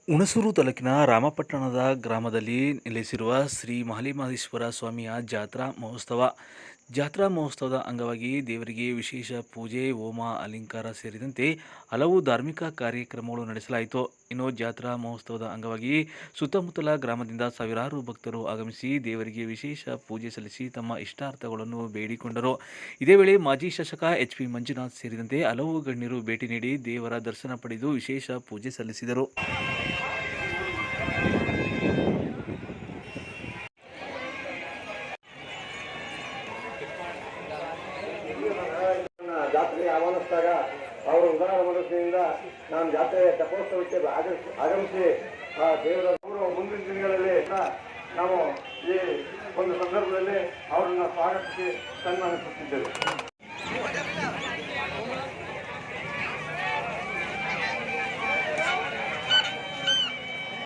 ಹುಣಸೂರು ತಾಲೂಕಿನ ರಾಮಪಟ್ಟಣದ ಗ್ರಾಮದಲ್ಲಿ ನೆಲೆಸಿರುವ ಶ್ರೀ ಮಹಾಲಿಂಗೇಶ್ವರ ಸ್ವಾಮಿಯ ಜಾತ್ರಾ ಮಹೋತ್ಸವದ ಅಂಗವಾಗಿ ದೇವರಿಗೆ ವಿಶೇಷ ಪೂಜೆ, ಹೋಮ, ಅಲಂಕಾರ ಸೇರಿದಂತೆ ಹಲವು ಧಾರ್ಮಿಕ ಕಾರ್ಯಕ್ರಮಗಳು ನಡೆಸಲಾಯಿತು. ಇನ್ನು ಜಾತ್ರಾ ಮಹೋತ್ಸವದ ಅಂಗವಾಗಿ ಸುತ್ತಮುತ್ತಲ ಗ್ರಾಮದಿಂದ ಸಾವಿರಾರು ಭಕ್ತರು ಆಗಮಿಸಿ ದೇವರಿಗೆ ವಿಶೇಷ ಪೂಜೆ ಸಲ್ಲಿಸಿ ತಮ್ಮ ಇಷ್ಟಾರ್ಥಗಳನ್ನು ಬೇಡಿಕೊಂಡರು. ಇದೇ ವೇಳೆ ಮಾಜಿ ಶಾಸಕ ಎಚ್.ಪಿ. ಮಂಜುನಾಥ್ ಸೇರಿದಂತೆ ಹಲವು ಗಣ್ಯರು ಭೇಟಿ ನೀಡಿ ದೇವರ ದರ್ಶನ ಪಡೆದು ವಿಶೇಷ ಪೂಜೆ ಸಲ್ಲಿಸಿದರು. ಜಾತ್ರೆಗೆ ಆಹ್ವಾನಿಸಿದಾಗ ಅವರು ಉದಾರ ಮನಸ್ಸಿನಿಂದ ನಾನು ಜಾತ್ರೆಯ ತೆಪ್ಪೋತ್ಸವಕ್ಕೆ ಆಗಮಿಸಿ ಆ ದೇವರ ಮುಂದಿನ ದಿನಗಳಲ್ಲಿ ನಾವು ಈ ಒಂದು ಸಂದರ್ಭದಲ್ಲಿ ಅವರನ್ನು ಸ್ವಾಗತಿಸಿ ಸನ್ಮಾನಿಸುತ್ತಿದ್ದೇವೆ.